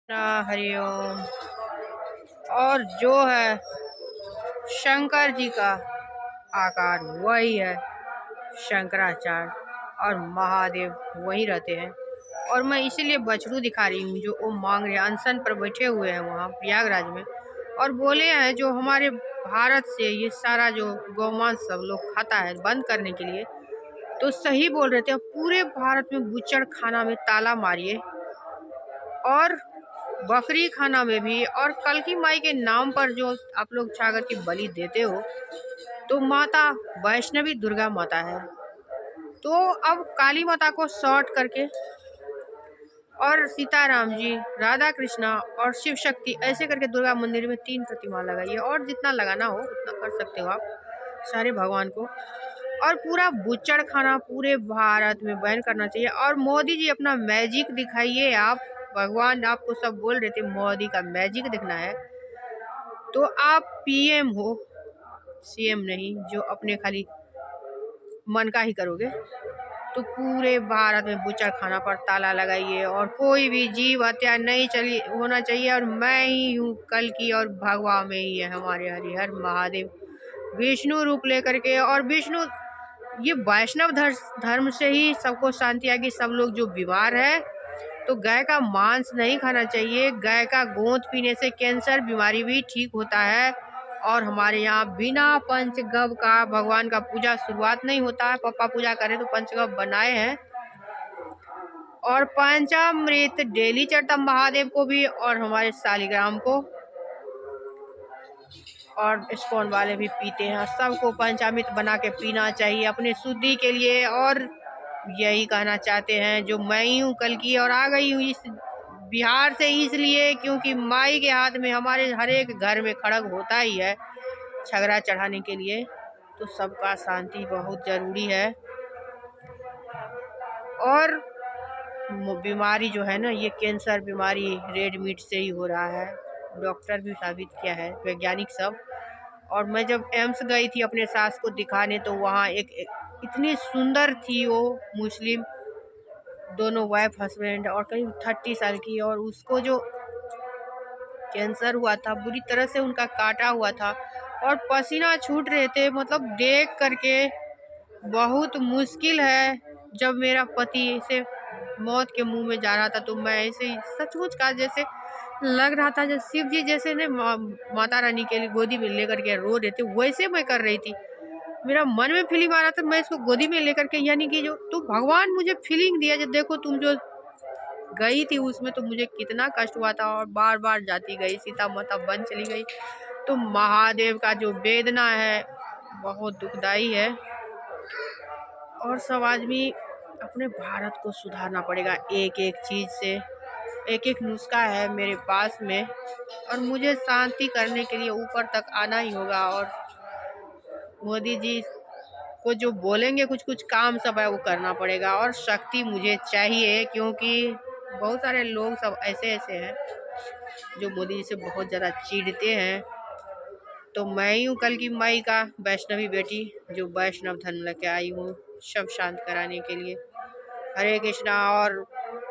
हरिओम। और जो है शंकर जी का आकार वही है शंकराचार्य, और महादेव वही रहते हैं। और मैं इसीलिए बछड़ू दिखा रही हूँ जो वो मांग रहे हैं, अनशन पर बैठे हुए हैं वहाँ प्रयागराज में, और बोले हैं जो हमारे भारत से ये सारा जो गौमांस सब लोग खाता है बंद करने के लिए। तो सही बोल रहे थे, पूरे भारत में बुच्चड़ खाना में ताला मारिए और बकरी खाना में भी, और कल की माई के नाम पर जो आप लोग छागर की बलि देते हो, तो माता वैष्णवी दुर्गा माता है। तो अब काली माता को शॉर्ट करके और सीताराम जी, राधा कृष्णा और शिव शक्ति ऐसे करके दुर्गा मंदिर में 3 प्रतिमा लगाइए, और जितना लगाना हो उतना कर सकते हो आप सारे भगवान को। और पूरा बुच्चड़ खाना पूरे भारत में बैन करना चाहिए। और मोदी जी अपना मैजिक दिखाइए आप, भगवान आपको सब बोल रहे थे मोदी का मैजिक दिखना है, तो आप पीएम हो, सीएम नहीं जो अपने खाली मन का ही करोगे। तो पूरे भारत में बुच्चड़ खाना पर ताला लगाइए, और कोई भी जीव हत्या नहीं चली होना चाहिए। और मैं ही हूँ कल की, और भगवा में ही है हमारे हरिहर महादेव विष्णु रूप लेकर के। और विष्णु ये वैष्णव धर्म से ही सबको शांति आएगी। सब लोग जो बीमार है तो गाय का मांस नहीं खाना चाहिए, गाय का गोंद पीने से कैंसर बीमारी भी ठीक होता है। और हमारे यहाँ बिना पंचगव्य का भगवान का पूजा शुरुआत नहीं होता है। पापा पूजा करें तो पंचगव्य बनाए हैं, और पंचामृत डेली चढ़ता महादेव को भी और हमारे शालिग्राम को, और इस्कॉन वाले भी पीते हैं। सबको पंचामृत बना के पीना चाहिए अपने शुद्धि के लिए। और यही कहना चाहते हैं जो मैं ही हूँ कल की, और आ गई हूँ इस बिहार से इसलिए क्योंकि माई के हाथ में हमारे हर एक घर में खड़ग होता ही है छगरा चढ़ाने के लिए। तो सबका शांति बहुत जरूरी है। और बीमारी जो है ना, ये कैंसर बीमारी रेड मीट से ही हो रहा है, डॉक्टर भी साबित किया है, वैज्ञानिक सब। और मैं जब एम्स गई थी अपने सास को दिखाने, तो वहाँ एक इतनी सुंदर थी वो मुस्लिम, दोनों वाइफ हस्बैंड, और करीब 30 साल की, और उसको जो कैंसर हुआ था बुरी तरह से उनका काटा हुआ था, और पसीना छूट रहे थे। मतलब देख करके बहुत मुश्किल है। जब मेरा पति ऐसे मौत के मुंह में जा रहा था, तो मैं ऐसे ही सचमुच का जैसे लग रहा था जैसे शिव जी जैसे ने माता रानी के लिए गोदी में लेकर के रो रहे थे, वैसे मैं कर रही थी। मेरा मन में फीलिंग आ रहा था मैं इसको गोदी में लेकर के, यानी कि जो तो भगवान मुझे फीलिंग दिया, जो देखो तुम जो गई थी उसमें तो मुझे कितना कष्ट हुआ था, और बार बार जाती गई, सीता माता बन चली गई। तो महादेव का जो वेदना है बहुत दुखदाई है। और सब आदमी अपने भारत को सुधारना पड़ेगा एक एक चीज़ से। एक एक नुस्खा है मेरे पास में, और मुझे शांति करने के लिए ऊपर तक आना ही होगा। और मोदी जी को जो बोलेंगे कुछ कुछ काम सब है वो करना पड़ेगा। और शक्ति मुझे चाहिए, क्योंकि बहुत सारे लोग सब ऐसे ऐसे हैं जो मोदी जी से बहुत ज़्यादा चिढ़ते हैं। तो मैं ही हूँ कल की माई का वैष्णवी बेटी, जो वैष्णव धर्म लेके आई हूँ सब शांत कराने के लिए। हरे कृष्णा। और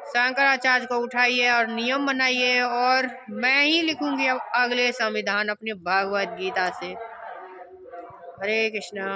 शंकराचार्य को उठाइए और नियम बनाइए, और मैं ही लिखूंगी अब अगले संविधान अपने भगवत गीता से। हरे कृष्णा।